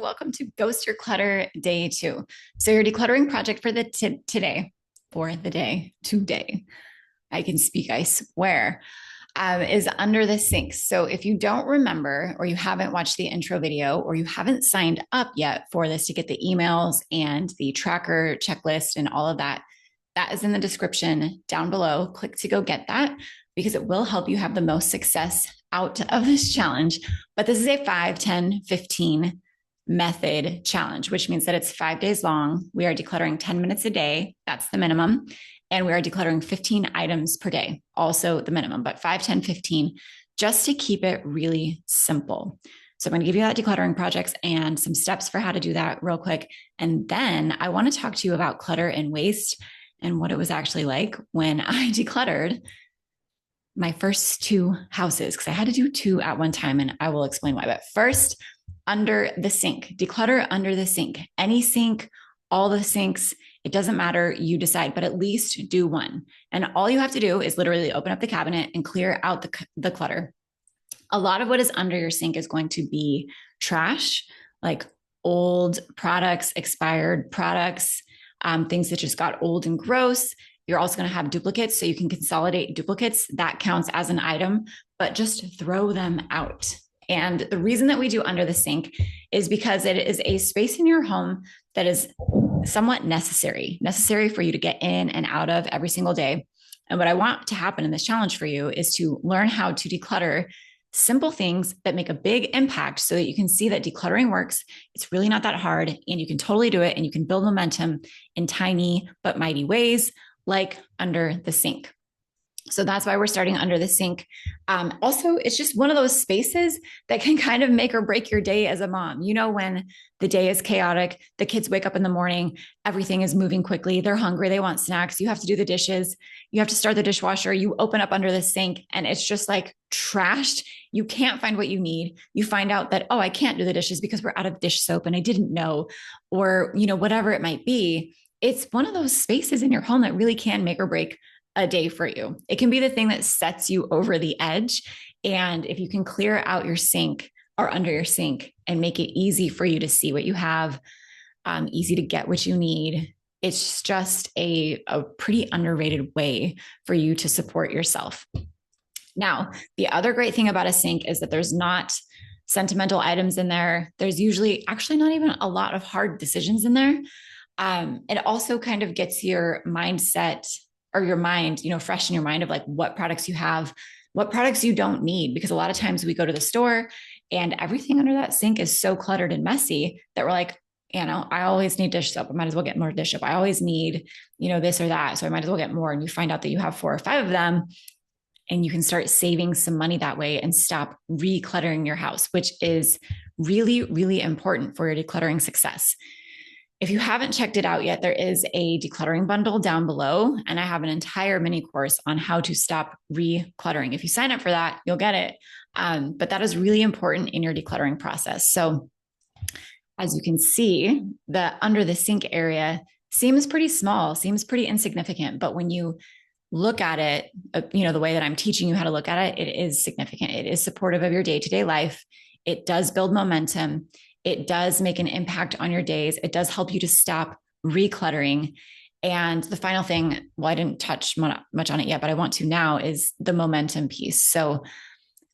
welcome to Ghost Your Clutter Day 2. So your decluttering project for the today, I can speak, I swear, is under the sink. So if you don't remember, or you haven't watched the intro video, or you haven't signed up yet for this to get the emails and the tracker checklist and all of that, that is in the description down below. Click to go get that because it will help you have the most success out of this challenge. But this is a 5, 10, 15 method challenge, which means that it's 5 days long. We are decluttering 10 minutes a day. That's the minimum. And we are decluttering 15 items per day, also the minimum, but 5, 10, 15, just to keep it really simple. So I'm going to give you that decluttering projects and some steps for how to do that real quick. And then I want to talk to you about clutter and waste and what it was actually like when I decluttered my first 2 houses, because I had to do 2 at one time, and I will explain why. But first, under the sink, declutter under the sink, any sink, all the sinks, it doesn't matter, you decide, but at least do one. And all you have to do is literally open up the cabinet and clear out the clutter. A lot of what is under your sink is going to be trash, like old products, expired products, things that just got old and gross. You're also going to have duplicates, so you can consolidate duplicates. That counts as an item, but just throw them out. And the reason that we do under the sink is because it is a space in your home that is somewhat necessary for you to get in and out of every single day. And what I want to happen in this challenge for you is to learn how to declutter simple things that make a big impact so that you can see that decluttering works. It's really not that hard, and you can totally do it, and you can build momentum in tiny but mighty ways, like under the sink. So that's why we're starting under the sink. Also, it's just one of those spaces that can kind of make or break your day as a mom. You know, when the day is chaotic, the kids wake up in the morning, everything is moving quickly, they're hungry, they want snacks, you have to do the dishes, you have to start the dishwasher, you open up under the sink, and it's just like trashed. You can't find what you need. You find out that, oh, I can't do the dishes because we're out of dish soap and I didn't know, or, you know, whatever it might be. It's one of those spaces in your home that really can make or break a day for you. It can be the thing that sets you over the edge. And if you can clear out your sink or under your sink and make it easy for you to see what you have, easy to get what you need, it's just a pretty underrated way for you to support yourself. Now, the other great thing about a sink is that there's not sentimental items in there. There's usually actually not even a lot of hard decisions in there. It also kind of gets your mindset or your mind, you know, fresh in your mind of like what products you have, what products you don't need. Because a lot of times we go to the store and everything under that sink is so cluttered and messy that we're like, you know, I always need dish soap. I might as well get more dish soap. I always need, you know, this or that. So I might as well get more. And you find out that you have 4 or 5 of them, and you can start saving some money that way and stop recluttering your house, which is really, really important for your decluttering success. If you haven't checked it out yet, there is a decluttering bundle down below, and I have an entire mini course on how to stop recluttering. If you sign up for that, you'll get it. But that is really important in your decluttering process. So as you can see, the under the sink area seems pretty small, seems pretty insignificant, but when you look at it, you know, the way that I'm teaching you how to look at it, it is significant. It is supportive of your day-to-day life. It does build momentum. It does make an impact on your days. It does help you to stop recluttering. And the final thing, well, I didn't touch much on it yet, but I want to now, is the momentum piece. So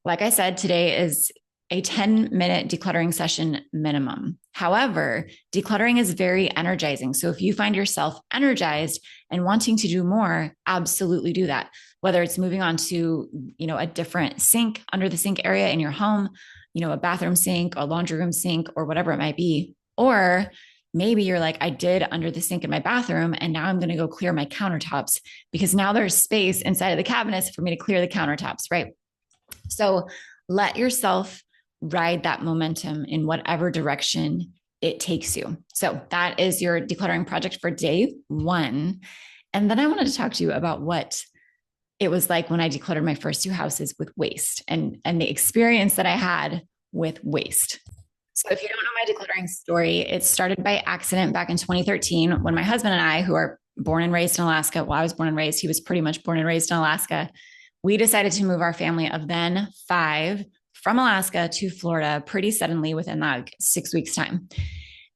like I said, today is a 10-minute decluttering session minimum. However, decluttering is very energizing. So if you find yourself energized and wanting to do more, absolutely do that. Whether it's moving on to, you know, a different sink under the sink area in your home, you know, a bathroom sink, a laundry room sink, or whatever it might be. Or maybe you're like, I did under the sink in my bathroom, and now I'm going to go clear my countertops because now there's space inside of the cabinets for me to clear the countertops, right? So let yourself ride that momentum in whatever direction it takes you. So that is your decluttering project for day 1. And then I wanted to talk to you about what it was like when I decluttered my first 2 houses with waste and the experience that I had with waste. So if you don't know my decluttering story, it started by accident back in 2013 when my husband and I, who are born and raised in Alaska, well, I was born and raised, he was pretty much born and raised in Alaska, we decided to move our family of then 5 from Alaska to Florida pretty suddenly within like 6 weeks time.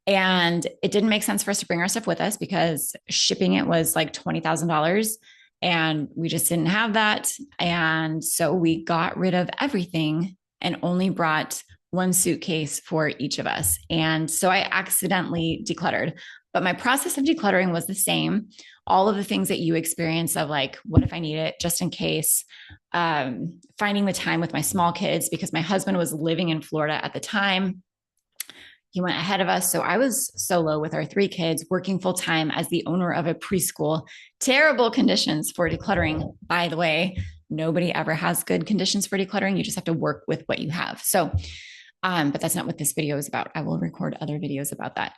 And it didn't make sense for us to bring our stuff with us because shipping it was like $20,000 and we just didn't have that. And so we got rid of everything and only brought one suitcase for each of us. And so I accidentally decluttered, but my process of decluttering was the same. All of the things that you experience of like, what if I need it just in case, finding the time with my small kids because my husband was living in Florida at the time. He went ahead of us. So I was solo with our 3 kids, working full time as the owner of a preschool. Terrible conditions for decluttering, by the way. Nobody ever has good conditions for decluttering. You just have to work with what you have. So, but that's not what this video is about. I will record other videos about that.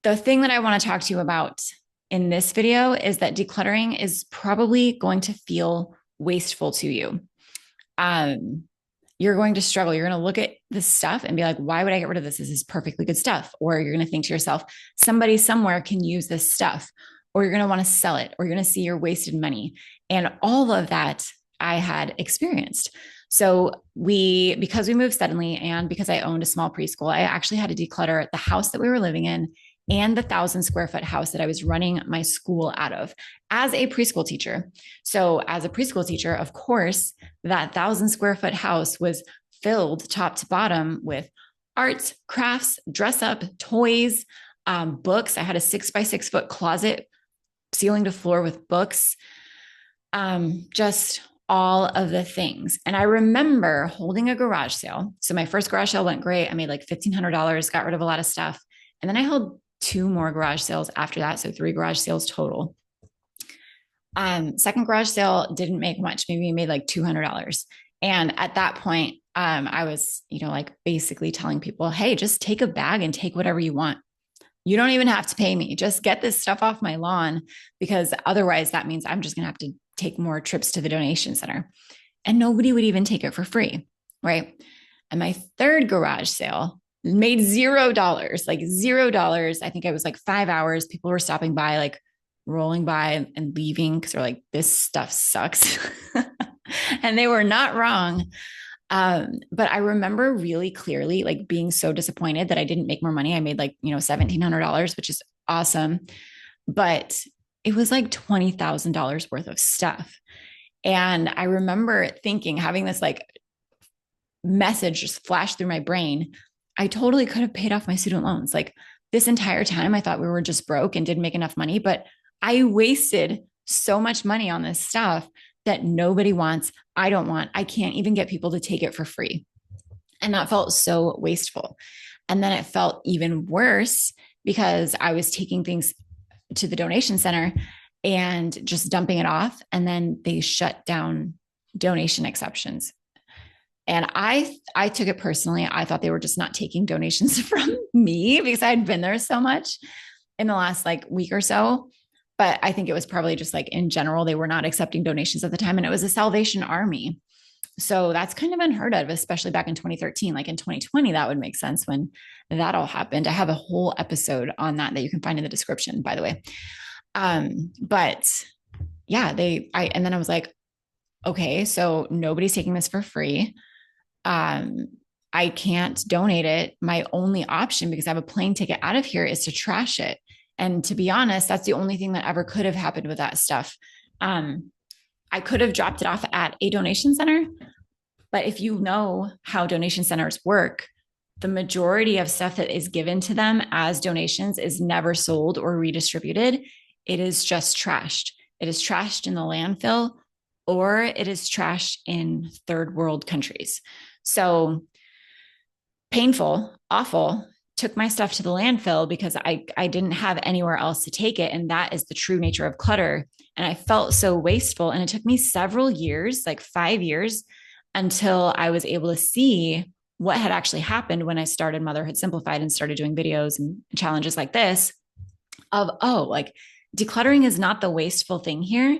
The thing that I want to talk to you about in this video is that decluttering is probably going to feel wasteful to you. You're going to struggle. You're going to look at this stuff and be like, why would I get rid of this? This is perfectly good stuff. Or you're going to think to yourself, somebody somewhere can use this stuff, or you're going to want to sell it, or you're going to see your wasted money. And all of that I had experienced. So because we moved suddenly and because I owned a small preschool, I actually had to declutter the house that we were living in and the 1,000-square-foot house that I was running my school out of as a preschool teacher. So as a preschool teacher, of course, that 1,000-square-foot house was filled top to bottom with arts, crafts, dress up, toys, books. I had a 6 by 6 foot closet, ceiling to floor with books, just all of the things. And I remember holding a garage sale. So my first garage sale went great. I made like $1,500, got rid of a lot of stuff. And then I held 2 more garage sales after that. So 3 garage sales total. Second garage sale didn't make much. Maybe we made like $200. And at that point, I was, like basically telling people, hey, just take a bag and take whatever you want. You don't even have to pay me. Just get this stuff off my lawn, because otherwise that means I'm just going to have to take more trips to the donation center and nobody would even take it for free. Right. And my third garage sale made $0, like $0. I think it was like 5 hours. People were stopping by, like rolling by and leaving because they're like, this stuff sucks. And they were not wrong. But I remember really clearly like being so disappointed that I didn't make more money. I made like, $1,700, which is awesome. But it was like $20,000 worth of stuff. And I remember thinking, having this like message just flash through my brain. I totally could have paid off my student loans. Like this entire time, I thought we were just broke and didn't make enough money, but I wasted so much money on this stuff that nobody wants. I don't want. I can't even get people to take it for free. And that felt so wasteful. And then it felt even worse because I was taking things to the donation center and just dumping it off. And then they shut down donation exceptions. And I took it personally. I thought they were just not taking donations from me because I had been there so much in the last like week or so. But I think it was probably just like in general, they were not accepting donations at the time. And it was a Salvation Army. So that's kind of unheard of, especially back in 2013. Like in 2020, that would make sense when that all happened. I have a whole episode on that you can find in the description, by the way. But yeah, and then I was like, okay, so nobody's taking this for free. I can't donate it. My only option, because I have a plane ticket out of here, is to trash it. And to be honest, that's the only thing that ever could have happened with that stuff. I could have dropped it off at a donation center, but if you know how donation centers work, the majority of stuff that is given to them as donations is never sold or redistributed. It is just trashed. It is trashed in the landfill, or it is trashed in third world countries. So painful, awful, took my stuff to the landfill because I didn't have anywhere else to take it. And that is the true nature of clutter. And I felt so wasteful. And it took me several years, like 5 years, until I was able to see what had actually happened when I started Motherhood Simplified and started doing videos and challenges like this of, like decluttering is not the wasteful thing here.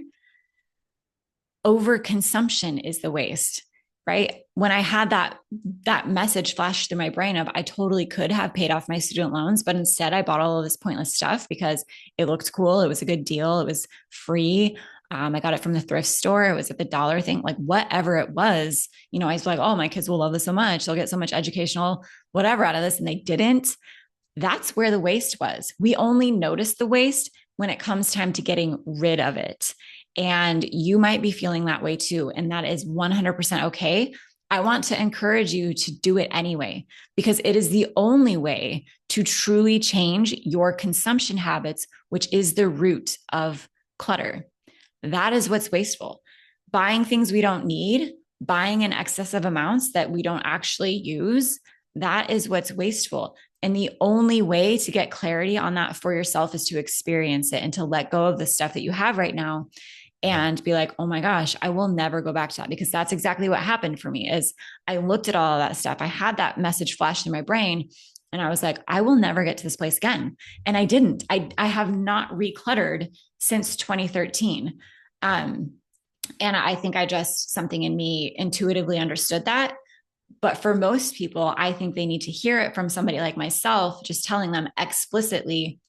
Overconsumption is the waste, right? When I had that message flash through my brain of I totally could have paid off my student loans, but instead I bought all of this pointless stuff because it looked cool. It was a good deal. It was free. I got it from the thrift store. It was at the dollar thing, like whatever it was. I was like, oh, my kids will love this so much. They'll get so much educational, whatever out of this. And they didn't. That's where the waste was. We only notice the waste when it comes time to getting rid of it. And you might be feeling that way too. And that is 100% okay. I want to encourage you to do it anyway, because it is the only way to truly change your consumption habits, which is the root of clutter. That is what's wasteful. Buying things we don't need, buying in excessive amounts that we don't actually use, that is what's wasteful. And the only way to get clarity on that for yourself is to experience it and to let go of the stuff that you have right now and be like, oh my gosh, I will never go back to that, because that's exactly what happened for me. Is I looked at all of that stuff. I had that message flash in my brain and I was like, I will never get to this place again. And I didn't. I have not recluttered since 2013. And I think something in me intuitively understood that. But for most people, I think they need to hear it from somebody like myself, just telling them explicitly,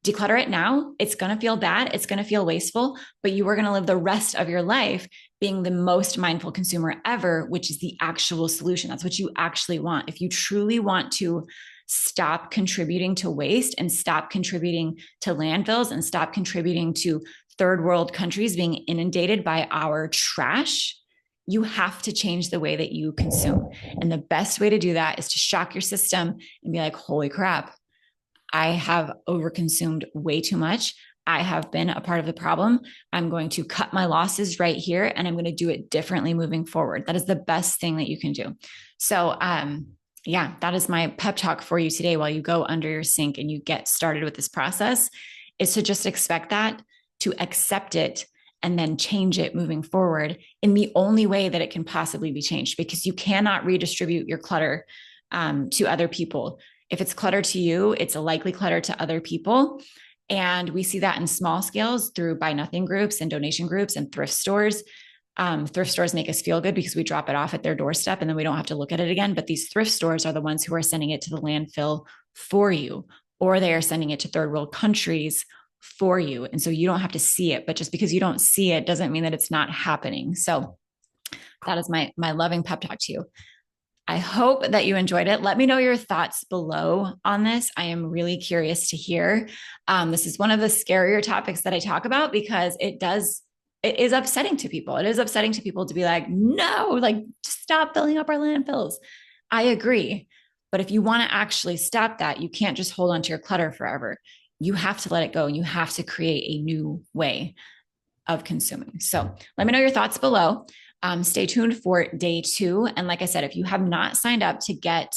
declutter it now. It's going to feel bad. It's going to feel wasteful, but you are going to live the rest of your life being the most mindful consumer ever, which is the actual solution. That's what you actually want. If you truly want to stop contributing to waste and stop contributing to landfills and stop contributing to third world countries being inundated by our trash, you have to change the way that you consume. And the best way to do that is to shock your system and be like, holy crap, I have overconsumed way too much. I have been a part of the problem. I'm going to cut my losses right here, and I'm going to do it differently moving forward. That is the best thing that you can do. So, yeah, that is my pep talk for you today while you go under your sink and you get started with this process, is to just expect that, to accept it, and then change it moving forward in the only way that it can possibly be changed, because you cannot redistribute your clutter to other people. If it's clutter to you, it's a likely clutter to other people. And we see that in small scales through buy nothing groups and donation groups and thrift stores. Thrift stores make us feel good because we drop it off at their doorstep and then we don't have to look at it again. But these thrift stores are the ones who are sending it to the landfill for you, or they are sending it to third world countries for you. And so you don't have to see it, but just because you don't see it doesn't mean that it's not happening. So that is my loving pep talk to you. I hope that you enjoyed it. Let me know your thoughts below on this. I am really curious to hear. This is one of the scarier topics that I talk about because it is upsetting to people. It is upsetting to people to be like, no, like stop filling up our landfills. I agree. But if you want to actually stop that, you can't just hold on to your clutter forever. You have to let it go and you have to create a new way of consuming. So let me know your thoughts below. Stay tuned for day 2. And like I said, if you have not signed up to get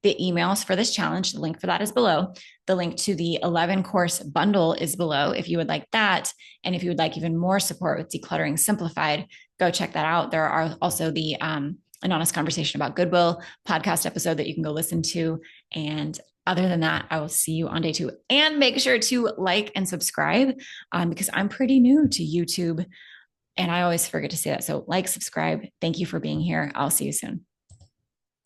the emails for this challenge, the link for that is below. The link to the 11 course bundle is below if you would like that. And if you would like even more support with Decluttering Simplified, go check that out. There are also the An Honest Conversation About Goodwill podcast episode that you can go listen to. And other than that, I will see you on day 2. And make sure to like and subscribe because I'm pretty new to YouTube and I always forget to say that. So like, subscribe. Thank you for being here. I'll see you soon.